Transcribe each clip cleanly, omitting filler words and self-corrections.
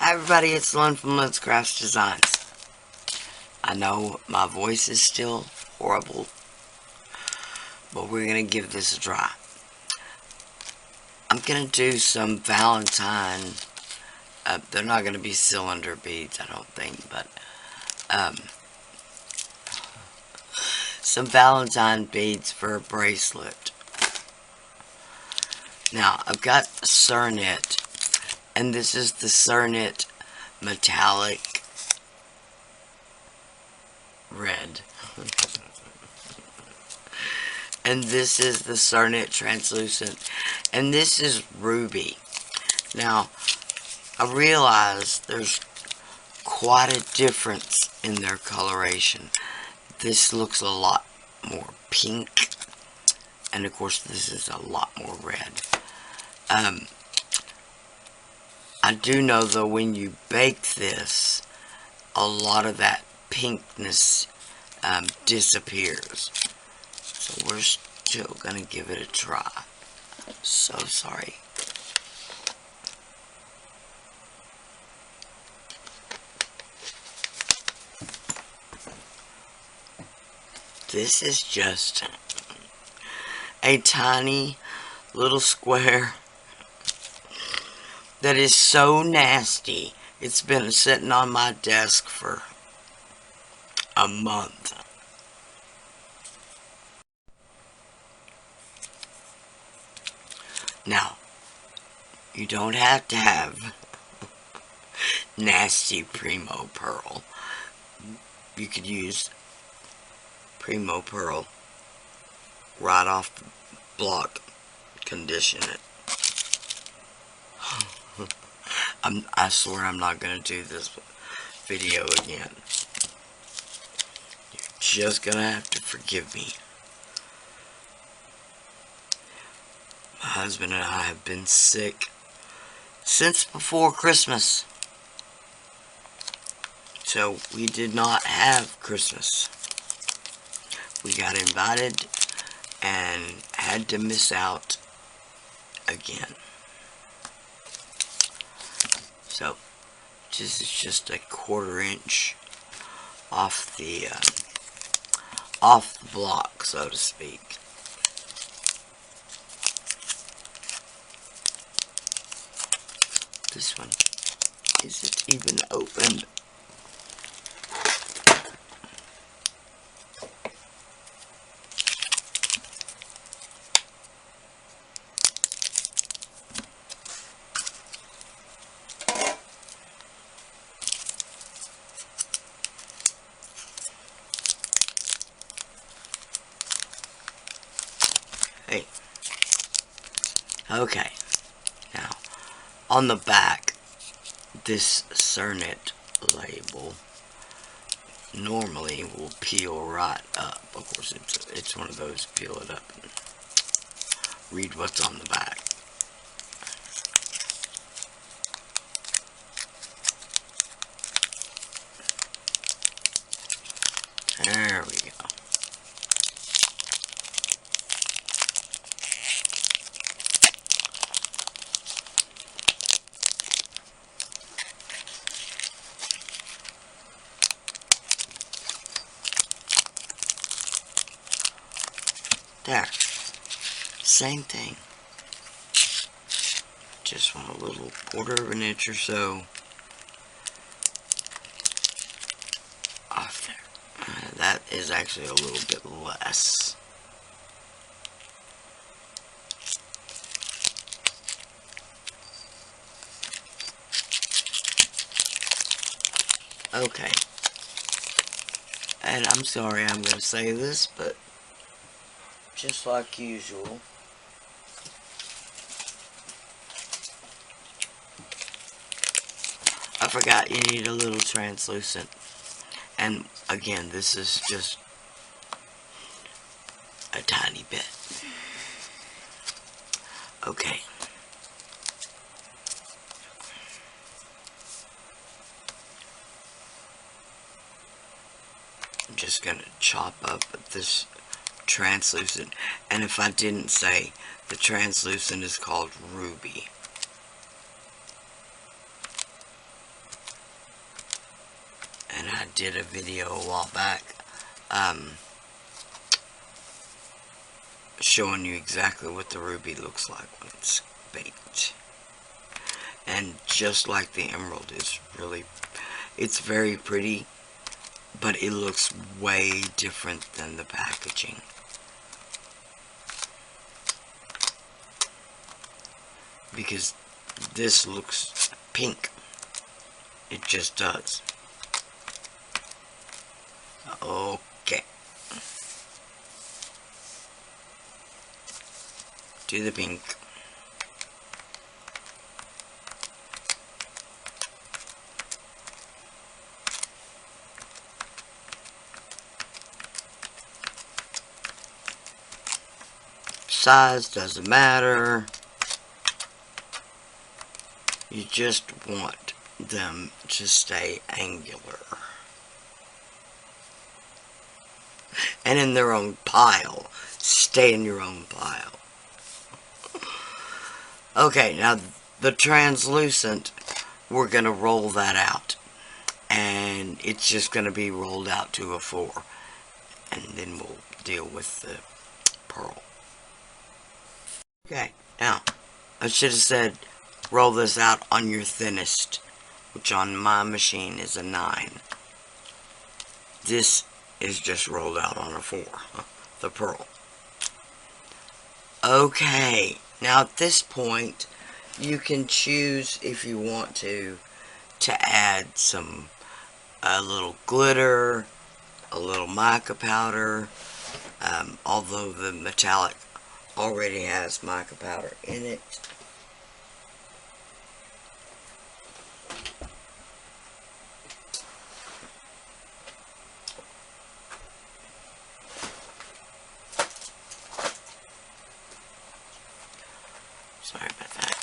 Hi everybody, it's Lynn from Lynn's Crafts Designs. I know my voice is still horrible, but we're going to give this a try. I'm going to do some Valentine, they're not going to be cylinder beads, I don't think, but some Valentine beads for a bracelet. Now, I've got Cernit, and this is the Cernit Metallic Red. And this is the Cernit Translucent, and this is Ruby. Now, I realize there's quite a difference in their coloration. This looks a lot more pink, and of course this is a lot more red. I do know though when you bake this, a lot of that pinkness disappears. So we're still gonna give it a try. So sorry. This is just a tiny little square that is so nasty. It's been sitting on my desk for a month. Now, you don't have to have nasty Primo Pearl. You could use Primo Pearl right off the block, condition it. I swear I'm not going to do this video again. You're just going to have to forgive me. My husband and I have been sick since before Christmas. So we did not have Christmas. We got invited and had to miss out again. So this is just a 1/4 inch off the block, so to speak. This one isn't even open. Hey. Okay. Now, on the back, this Cernit label normally will peel right up. Of course, it's one of those peel it up and read what's on the back. There we go. There. Same thing. Just want a little 1/4 inch or so off there. That is actually a little bit less. Okay. And I'm sorry I'm going to say this, but just like usual, I forgot you need a little translucent. And again, this is just a tiny bit. Okay. I'm just going to chop up this translucent, and if I didn't say, the translucent is called Ruby. did a video a while back showing you exactly what the ruby looks like when it's baked. And just like the emerald, it's very pretty, but it looks way different than the packaging. Because this looks pink. It just does. Okay. Do the pink. Size doesn't matter. You just want them to stay angular. And in their own pile. Stay in your own pile. Okay, now the translucent, we're going to roll that out. And it's just going to be rolled out to a 4. And then we'll deal with the pearl. Okay, now, I should have said roll this out on your thinnest, which on my machine is a 9. This is just rolled out on a 4, the pearl. Okay, now at this point, you can choose if you want to add a little glitter, a little mica powder, although the metallic already has mica powder in it. Sorry about that.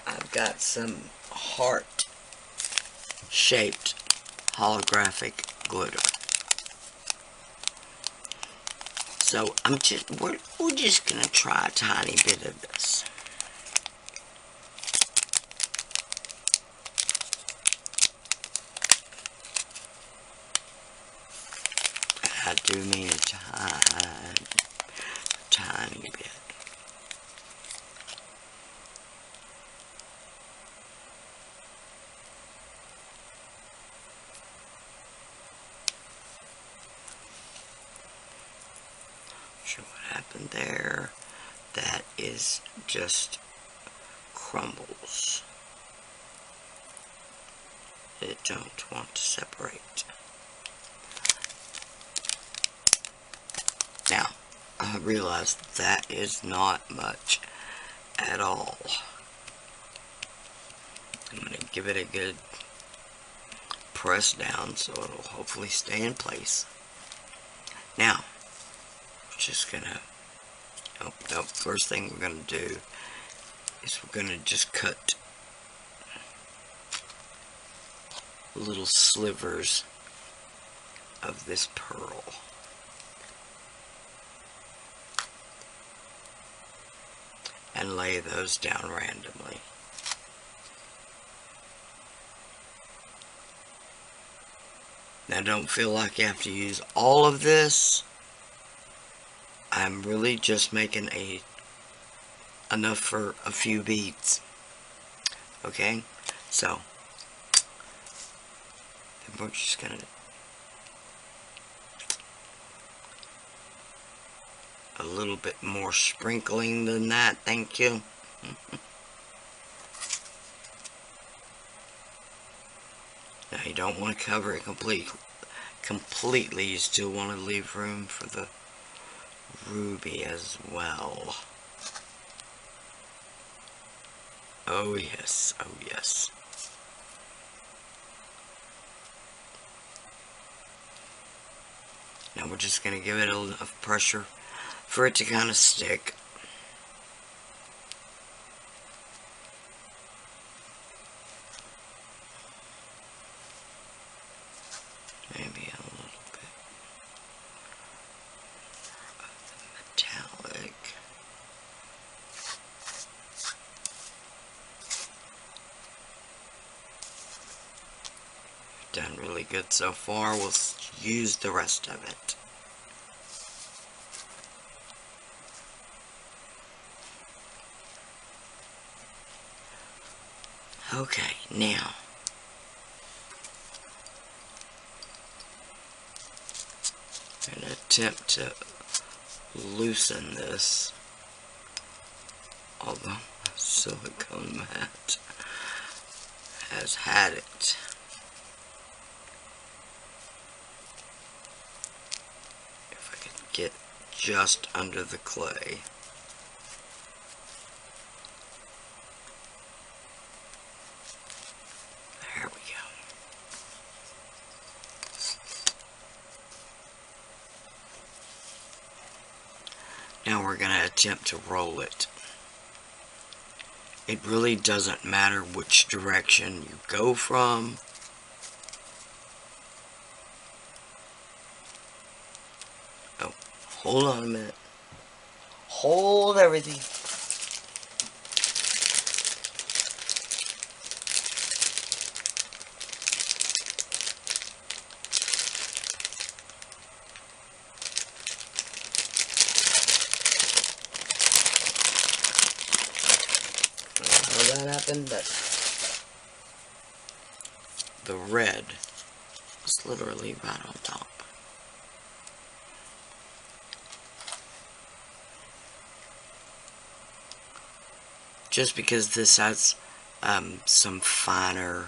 I've got some heart-shaped holographic glitter. So we're just gonna try a tiny bit of this. I do mean a tiny bit. Sure what happened there. That is just crumbles. It don't want to separate. Now, I realize that is not much at all. I'm going to give it a good press down so it'll hopefully stay in place. Now, we're just going to, first thing we're going to do is we're going to just cut little slivers of this pearl. And lay those down randomly. Now don't feel like you have to use all of this. I'm really just making enough for a few beads. Okay? So then we're just gonna a little bit more sprinkling than that, thank you. Now you don't want to cover it completely. You still want to leave room for the ruby as well. Oh yes, oh yes. Now we're just going to give it enough pressure for it to kind of stick. Maybe a little bit of the metallic. done really good so far. We'll use the rest of it. Okay, now I'm going to attempt to loosen this, although silicone mat has had it. If I can get just under the clay. There we go. Now we're going to attempt to roll it. It really doesn't matter which direction you go from. Oh, hold on a minute. Hold everything. How that happened, but the red is literally right on top. Just because this has some finer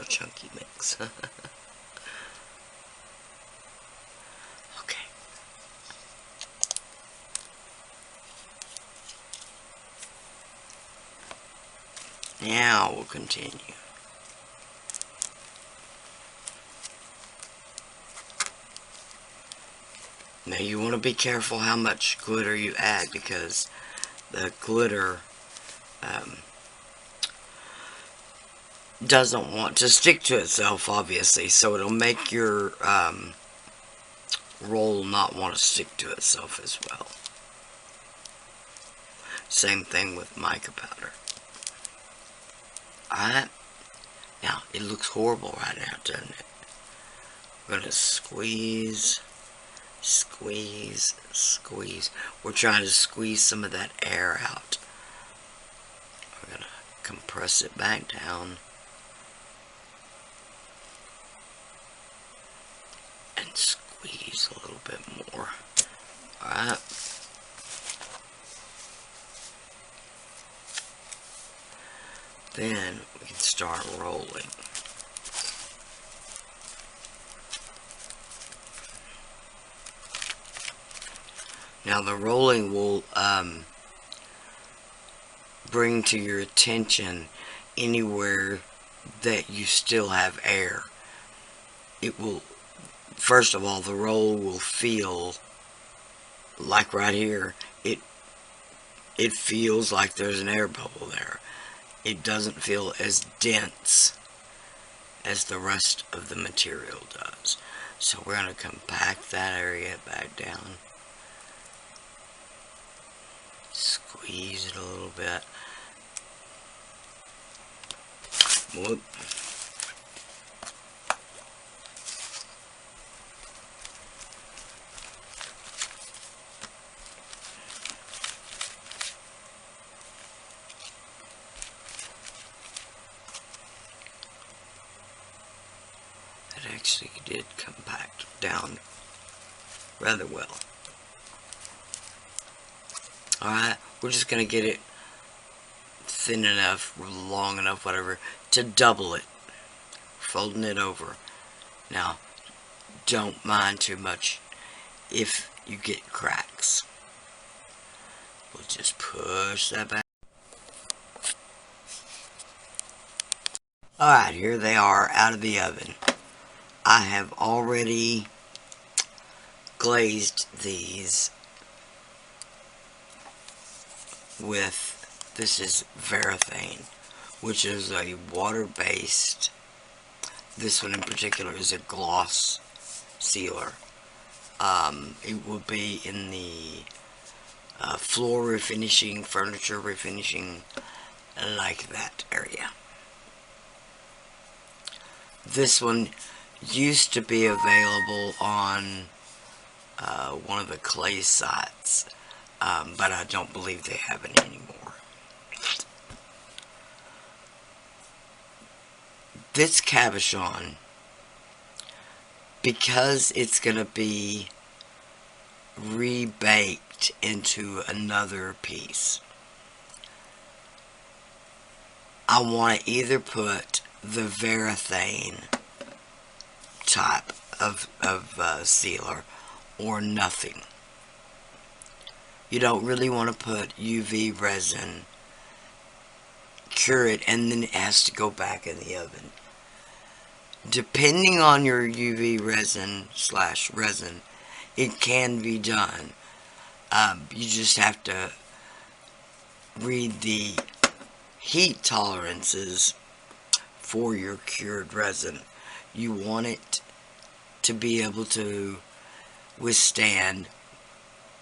chunky mix. Okay. Now we'll continue. Now you want to be careful how much glitter you add, because the glitter doesn't want to stick to itself, obviously, so it'll make your roll not want to stick to itself as well. Same thing with mica powder. Alright, now it looks horrible right now, doesn't it? We're going to squeeze, squeeze, squeeze. We're trying to squeeze some of that air out. We're going to compress it back down. And squeeze a little bit more. Alright. Then we can start rolling. Now the rolling will bring to your attention anywhere that you still have air. It will, first of all, the roll will feel like right here, it feels like there's an air bubble there. It doesn't feel as dense as the rest of the material does. So we're going to compact that area back down. Squeeze it a little bit. Whoop. It actually did compact down rather well. Alright, we're just going to get it thin enough, long enough, whatever, to double it. Folding it over. Now, don't mind too much if you get cracks. We'll just push that back. Alright, here they are out of the oven. I have already glazed these with, this is Varathane, which is a water-based, this one in particular is a gloss sealer. It will be in the floor refinishing, furniture refinishing, like that area. This one used to be available on one of the clay sites, but I don't believe they have it anymore. This cabochon, because it's going to be rebaked into another piece, I want to either put the Varathane type of sealer or nothing. You don't really want to put UV resin, cure it, and then it has to go back in the oven. Depending on your UV resin / resin, it can be done. You just have to read the heat tolerances for your cured resin. You want it to be able to withstand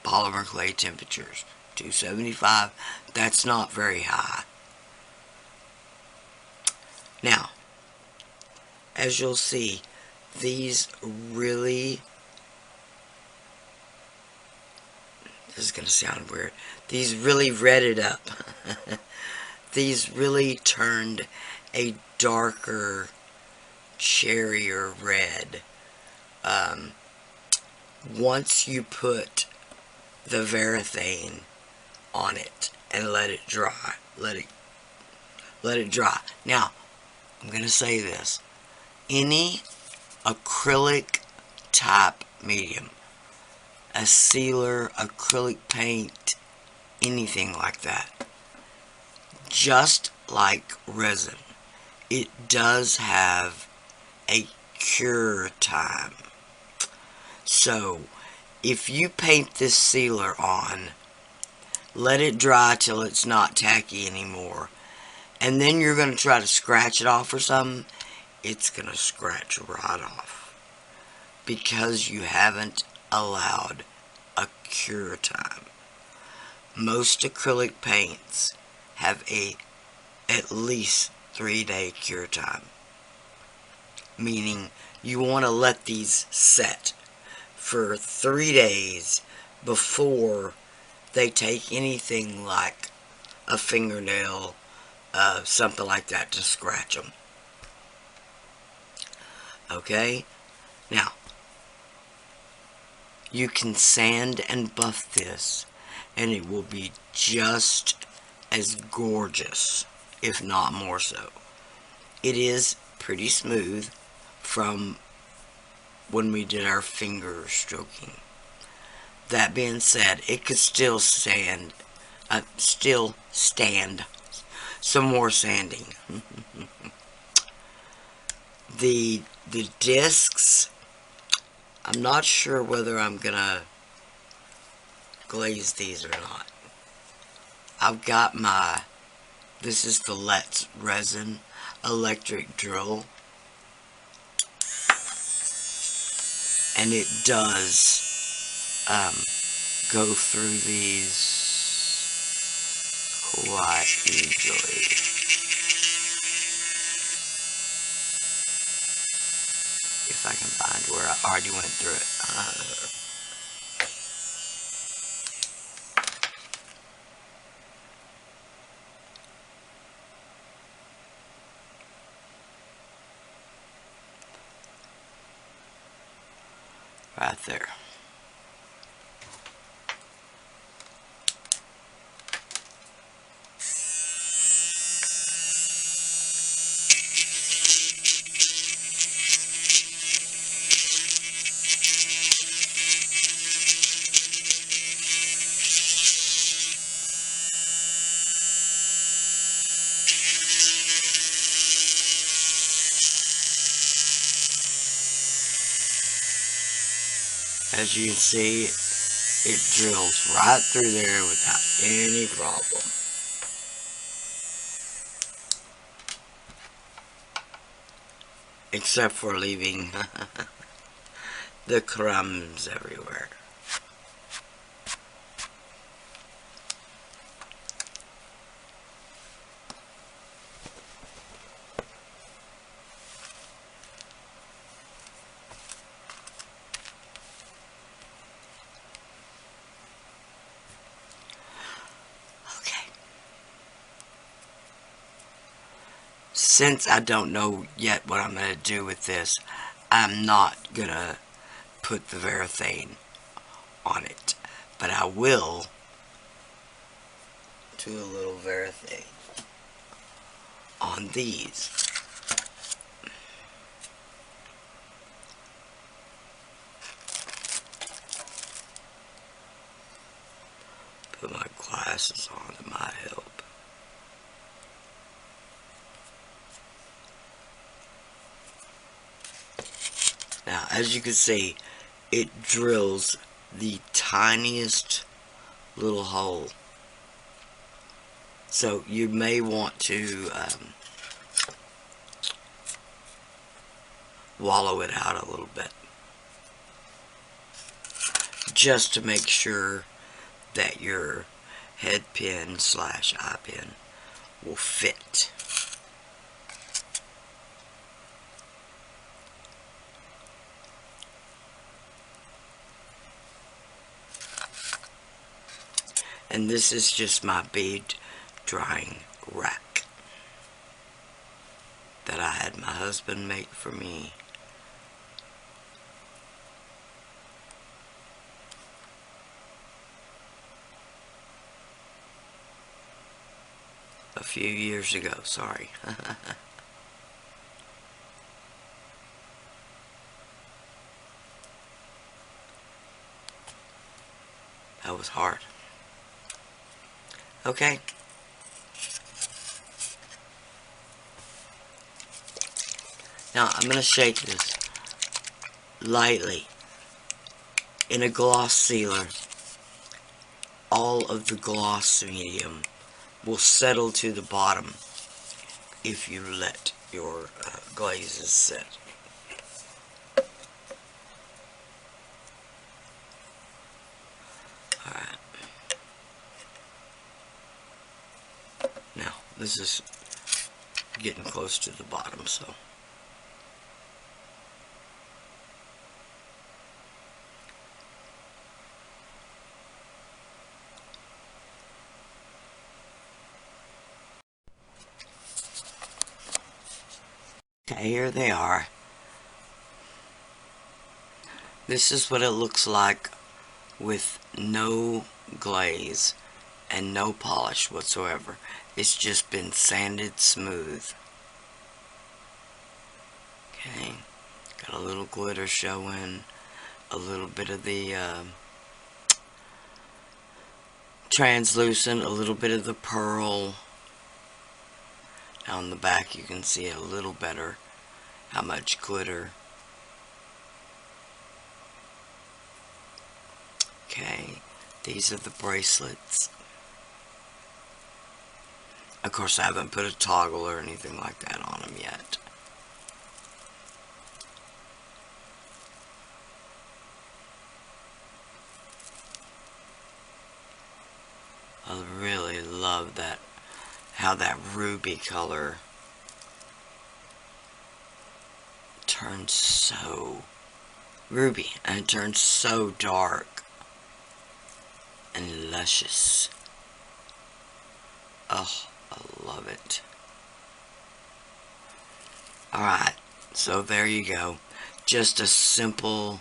Polymerclay temperatures. 275, that's not very high. Now, as you'll see, these really, this is going to sound weird, these really redded up. These really turned a darker cherry or red. Once you put the Varathane on it and let it dry, let it dry. Now, I'm going to say this. Any acrylic type medium, a sealer, acrylic paint, anything like that, just like resin, it does have a cure time. So, if you paint this sealer on, let it dry till it's not tacky anymore, and then you're going to try to scratch it off or something, it's going to scratch right off, because you haven't allowed a cure time. Most acrylic paints have at least 3-day cure time, meaning you want to let these set for 3 days before they take anything like a fingernail, something like that, to scratch them. Okay? Now, you can sand and buff this, and it will be just as gorgeous, if not more so. It is pretty smooth from when we did our finger stroking. That being said, it could still stand some more sanding. The discs, I'm not sure whether I'm gonna glaze these or not. I've got this is the Let's Resin electric drill, and it does go through these quite easily. If I can find where I already went through it. Right there. As you can see, it drills right through there without any problem. Except for leaving the crumbs everywhere. since I don't know yet what I'm going to do with this, I'm not going to put the Varathane on it. But I will do a little Varathane on these. Put my glasses on, it might help. Now, as you can see, it drills the tiniest little hole. So you may want to wallow it out a little bit, just to make sure that your head pin / eye pin will fit. And this is just my bead drying rack that I had my husband make for me. A few years ago, sorry. That was hard. Okay. Now I'm going to shake this lightly in a gloss sealer. All of the gloss medium will settle to the bottom if you let your glazes set. Alright. Now, this is getting close to the bottom, so. Okay, here they are. This is what it looks like with no glaze and no polish whatsoever. It's just been sanded smooth. Okay, got a little glitter showing, a little bit of the translucent, a little bit of the pearl. On the back you can see a little better how much glitter. Okay, these are the bracelets. Of course, I haven't put a toggle or anything like that on them yet. I really love that, how that ruby color turns so ruby and it turns so dark and luscious. Oh, I love it. Alright, so there you go. Just a simple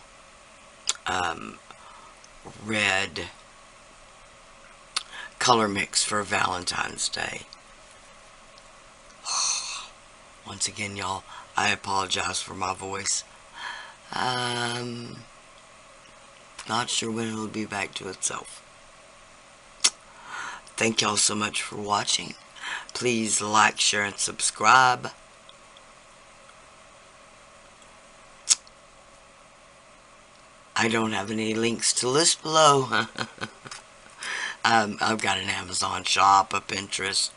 red color mix for Valentine's Day. Once again, y'all, I apologize for my voice. Not sure when it'll be back to itself. Thank y'all so much for watching. Please like, share, and subscribe. I don't have any links to list below. I've got an Amazon shop, a Pinterest,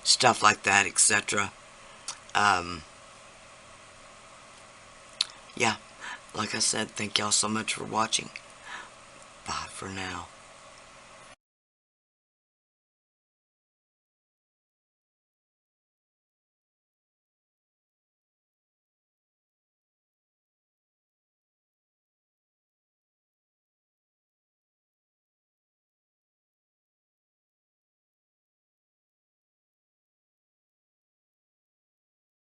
stuff like that, etc. Yeah, like I said, thank y'all so much for watching. Bye for now.